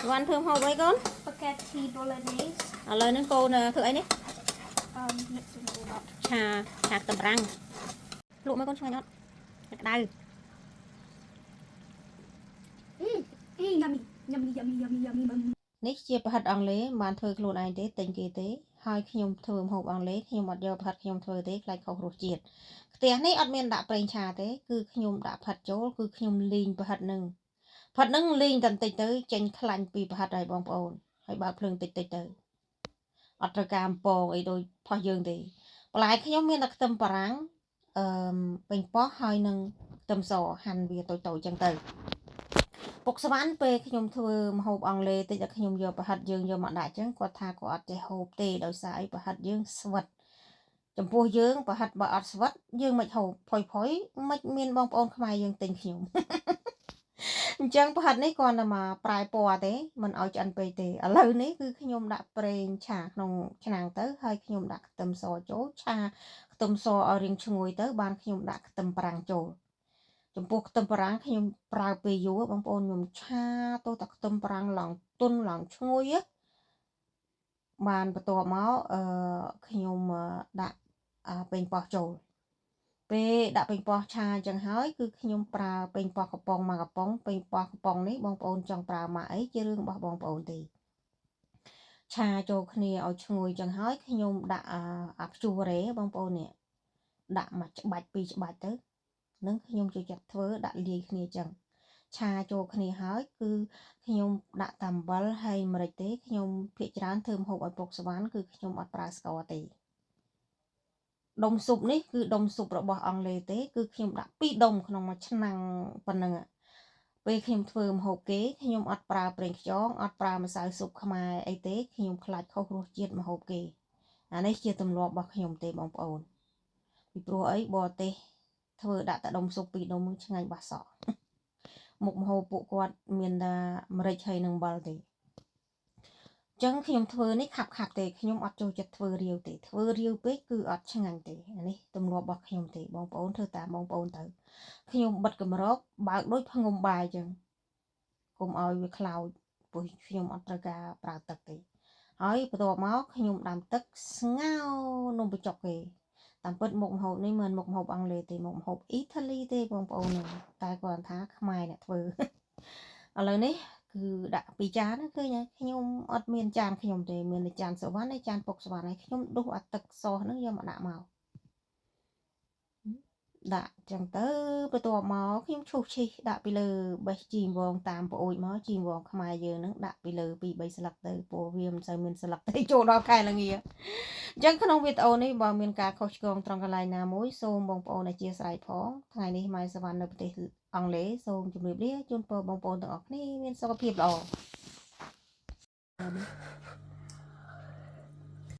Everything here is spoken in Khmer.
Văn thơm hộp ấy con. Spaghetti bolognese. Lời nâng cô nè thử ấy nè. Mix it all up. Chà tầm răng. Lụa mấy con xoay nhót. Đau. Yummy, yummy, yummy, yummy, yummy, yummy. នេះជាប្រហិតអង់គ្លេសបានធ្វើខ្លួនឯងទេទិញគេទេហើយខ្ញុំធ្វើម្ហូបអង់គ្លេសខ្ញុំអត់យកប្រហិតខ្ញុំធ្វើទេខ្លាចខុសរសជាតិផ្ទះនេះអត់មានដាក់ប្រេងឆាទេគឺខ្ញុំដាក់ប្រហិតចូលគឺខ្ញុំលីងប្រហិតនឹងលីងតែបន្តិចទៅចេញខ្លាញ់ពីប្រហិតហើយបងប្អូនហើយបើកភ្លើងតិចតិចទៅអត់ត្រូវការអំពងអីដូចផោះយើងទេបន្លែខ្ញុំមានតែខ្ទឹមបារាំងប៉េងប៉ោះហើយនឹងខ្ទឹមសហាន់វាតូចៗចឹងទៅពុកស្វាន់ពេលខ្ញុំធ្វើម្ហូបអង់គ្លេសតិចតែខ្ញុំយកប្រហិតយើងយកមកដាក់ចឹងគាត់ថាគាត់អត់ចេះហូបទេដោយសារអីប្រហិតយើងស្វិតចំពោះយើងប្រហិតបើអត់ស្វិតយើងមិនហូបផុយមិនមានបងប្អូនខ្មែរយើងទិញខ្ញុំអញ្ចឹងប្រហិតនេះគាត់តែមកប្រែពណ៌ទេមិនឲ្យឆ្អិនពេកទេឥឡូវនេះគឺខ្ញុំដាក់ប្រេងឆាក្នុងឆ្នាំងទៅហើយខ្ញុំដាក់ខ្ទឹមសចូលឆាខ្ទឹមសឲ្យរៀងឈ្ងុយទៅបានខ្ញុំដាក់ខ្ទឹមបារាំងចូលចំពោះខ្ទឹមបារាំងខ្ញុំប្រើពេលយូរបងប្អូនខ្ញុំឆាទៅតែខ្ទឹមបារាំងឡើងទន់ឡើងឈ្ងុយបានបន្ទាប់មកខ្ញុំដាក់ប៉េងប៉ោះចូលពេលដាក់ប៉េងប៉ោះឆាអញ្ចឹងហើយគឺខ្ញុំប្រើប៉េងប៉ោះកំប៉ុងមួយកំប៉ុងប៉េងប៉ោះកំប៉ុងនេះបងប្អូនចង់ប្រើមកអីជារឿងរបស់បងប្អូនទេឆាចូលគ្នាឲ្យឈ្ងុយអញ្ចឹងហើយខ្ញុំដាក់ភ្ជួររ៉េបងប្អូននេះដាក់មួយច្បាច់ពីរច្បាច់ទៅនឹងខ្ញុំចូលចិត្តធ្វើដាក់លាយគ្នាអញ្ចឹងឆាចូលគ្នាហើយគឺខ្ញុំដាក់តែអំបិលហើយម្រេចទេខ្ញុំភាគច្រើនធ្វើម្ហូបឲ្យពុកស្វាន់គឺខ្ញុំអត់ប្រើស្ករទេដុំស៊ុបនេះគឺដុំស៊ុបរបស់អង់គ្លេសទេគឺខ្ញុំដាក់2ដុំក្នុងមួយឆ្នាំងប៉ុណ្ណឹងពេលខ្ញុំធ្វើម្ហូបគេខ្ញុំអត់ប្រើប្រេងខ្យងអត់ប្រើម្សៅស៊ុបខ្មែរអីទេខ្ញុំខ្លាចខុសរសជាតិម្ហូបគេអានេះជាទម្លាប់របស់ខ្ញុំទេបងប្អូនពីព្រោះអីបរទេសធ្វើដាក់តែដុំស៊ុប2ដុំឆ្ងាញ់បាសក់មុខម្ហូបពួកគាត់មានតែម្រេចហើយនឹងអំបិលទេចឹងខ្ញុំធ្វើនេះខាប់ទេខ្ញុំអត់ចូលចិត្តធ្វើរាវទេធ្វើរាវពេកគឺអត់ឆ្ងាញ់ទេអានេះទម្លាប់របស់ខ្ញុំទេបងប្អូនធ្វើតាមបងប្អូនទៅខ្ញុំបិទកម្រកបើកដូចផ្ងុំបាយចឹងកុំឲ្យវាខ្លោចព្រោះខ្ញុំអត់ត្រូវការប្រើទឹកទេហើយបន្ទាប់មកខ្ញុំដាំទឹកស្ងោរនំបញ្ចុកគេតាមពិតមុខម្ហូបនេះមិនមុខម្ហូបអង់គ្លេសទេមុខម្ហូបអ៊ីតាលីទេបងប្អូនតែគាត់ថាខ្មែរអ្នកធ្វើឥឡូវនេះគឺដាក់ពីចានឃើញខ្ញុំអត់មានចានខ្ញុំទេមានតែចានសុវណ្ណហើយចានពុកសុវណ្ណហើយខ្ញុំដុសអាទឹកសហ្នឹងយកមកដាក់មកដាក់ចឹងទៅបន្ទាប់មកខ្ញុំឈូសឈីសដាក់ពីលើបេះជីវងតាមប្អូចមកជីវងខ្មែរយើងហ្នឹងដាក់ពីលើ2 3ស្លឹកទៅព្រោះវាមិនសូវមានស្លឹកទេចូលដល់ខែល្ងាអញ្ចឹងក្នុងវីដេអូនេះបើមានការខុសឆ្គងត្រង់កន្លែងណាមួយសូមបងប្អូនអធិស្ឋានផងថ្ងៃនេះម៉ែសវណ្ណនៅប្រទេសអង់គ្លេសសូមជម្រាបលាជូនពរបងប្អូនទាំងអស់គ្នាមានសុខភាពល្អ